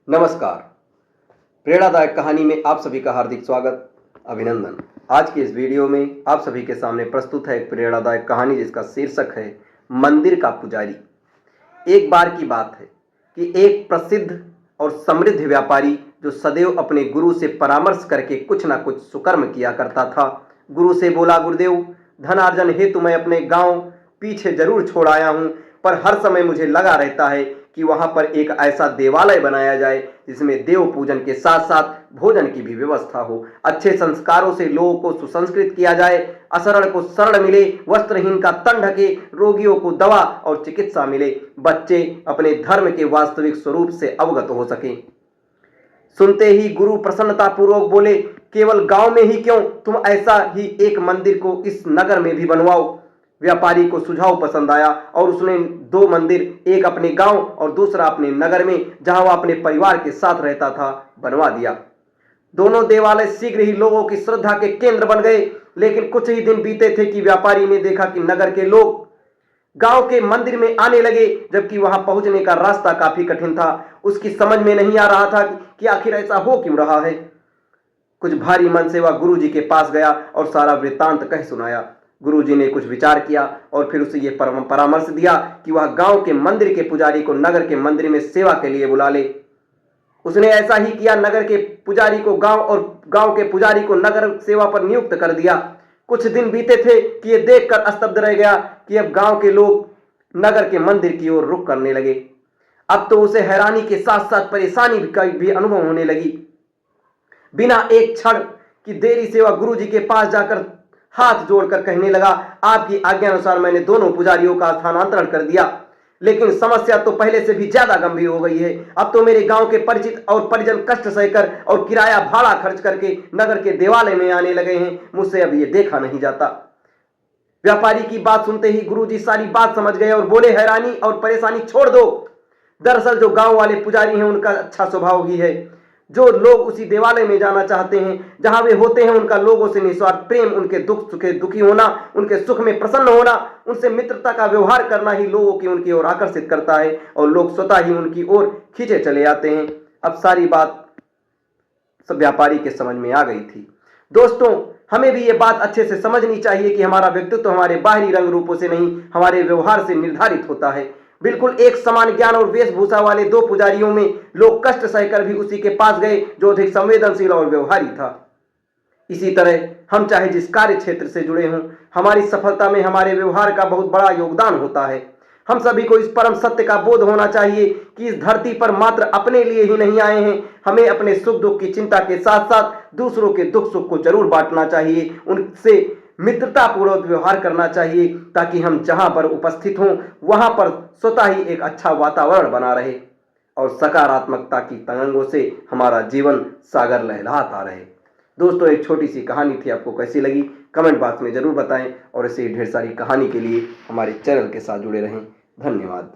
नमस्कार। प्रेरणादायक कहानी में आप सभी का हार्दिक स्वागत, अभिनंदन। आज की इस वीडियो में आप सभी के सामने प्रस्तुत है एक प्रेरणादायक कहानी जिसका शीर्षक है मंदिर का पुजारी। एक बार की बात है कि एक प्रसिद्ध और समृद्ध व्यापारी जो सदैव अपने गुरु से परामर्श करके कुछ ना कुछ सुकर्म किया करता था, गुरु से बोला, गुरुदेव, धनार्जन हेतु मैं अपने गांव पीछे जरूर छोड़ आया हूं, पर हर समय मुझे लगा रहता है कि वहां पर एक ऐसा देवालय बनाया जाए जिसमें देव पूजन के साथ साथ भोजन की भी व्यवस्था हो, अच्छे संस्कारों से लोगों को सुसंस्कृत किया जाए, अशरण को शरण मिले, वस्त्रहीन का तन ढके, रोगियों को दवा और चिकित्सा मिले, बच्चे अपने धर्म के वास्तविक स्वरूप से अवगत हो सके। सुनते ही गुरु प्रसन्नता पूर्वक बोले, केवल गांव में ही क्यों, तुम ऐसा ही एक मंदिर को इस नगर में भी बनवाओ। व्यापारी को सुझाव पसंद आया और उसने दो मंदिर, एक अपने गांव और दूसरा अपने नगर में जहां वह अपने परिवार के साथ रहता था, बनवा दिया। दोनों देवालय शीघ्र ही लोगों की श्रद्धा के केंद्र बन गए, लेकिन कुछ ही दिन बीते थे कि व्यापारी ने देखा कि नगर के लोग गांव के मंदिर में आने लगे, जबकि वहां पहुंचने का रास्ता काफी कठिन था। उसकी समझ में नहीं आ रहा था कि आखिर ऐसा हो क्यों रहा है। कुछ भारी मन से वह गुरु जी के पास गया और सारा वृत्तांत कह सुनाया। गुरुजी ने कुछ विचार किया और फिर उसे यह परामर्श दिया कि वह गांव के मंदिर के पुजारी को नगर के मंदिर में सेवा के लिए बुला ले। उसने ऐसा ही किया, नगर के पुजारी को गांव और गांव के पुजारी को नगर सेवा पर नियुक्त कर दिया। कुछ दिन बीते थे कि यह देखकर स्तब्ध रह गया कि अब गांव के लोग नगर के मंदिर की ओर रुख करने लगे। अब तो उसे हैरानी के साथ साथ परेशानी का भी अनुभव होने लगी। बिना एक क्षण की देरी से वह गुरु जी के पास जाकर हाथ जोड़कर कहने लगा, आपकी आज्ञा अनुसार मैंने दोनों पुजारियों का स्थानांतरण कर दिया, लेकिन समस्या तो पहले से भी ज्यादा गंभीर हो गई है। अब तो मेरे गांव के परिचित और परिजन कष्ट सहकर और किराया भाड़ा खर्च करके नगर के देवालय में आने लगे हैं। मुझसे अब ये देखा नहीं जाता। व्यापारी की बात सुनते ही गुरुजी सारी बात समझ गए और बोले, हैरानी और परेशानी छोड़ दो। दरअसल जो गांव वाले पुजारी हैं उनका अच्छा स्वभाव ही है। जो लोग उसी देवालय में जाना चाहते हैं, जहां वे होते हैं, उनका लोगों से निस्वार्थ प्रेम, उनके दुख सुखे दुखी होना, उनके सुख में प्रसन्न होना, उनसे मित्रता का व्यवहार करना ही लोगों की उनकी ओर आकर्षित करता है और लोग स्वतः ही उनकी ओर खींचे चले आते हैं। अब सारी बात सब व्यापारी के समझ में आ गई थी। दोस्तों, हमें भी ये बात अच्छे से समझनी चाहिए कि हमारा व्यक्तित्व हमारे बाहरी रंग रूपों से नहीं, हमारे व्यवहार से निर्धारित होता है। बिल्कुल एक समान ज्ञान और वेशभूषा वाले दो पुजारियों में लोग कष्ट सहकर भी उसी के पास गए जो अधिक संवेदनशील और व्यवहारी था। इसी तरह हम चाहे जिस कार्य क्षेत्र से जुड़े हों, हमारी सफलता में हमारे व्यवहार का बहुत बड़ा योगदान होता है। हम सभी को इस परम सत्य का बोध होना चाहिए कि इस धरती पर मात्र अपने लिए ही नहीं आए हैं। हमें अपने सुख दुख की चिंता के साथ साथ दूसरों के दुख सुख को जरूर बांटना चाहिए, उनसे मित्रता पूर्वक व्यवहार करना चाहिए, ताकि हम जहां पर उपस्थित हों वहां पर स्वतः ही एक अच्छा वातावरण बना रहे और सकारात्मकता की तरंगों से हमारा जीवन सागर लहलहाता रहे। दोस्तों, एक छोटी सी कहानी थी, आपको कैसी लगी कमेंट बॉक्स में जरूर बताएं और ऐसे ढेर सारी कहानी के लिए हमारे चैनल के साथ जुड़े रहें। धन्यवाद।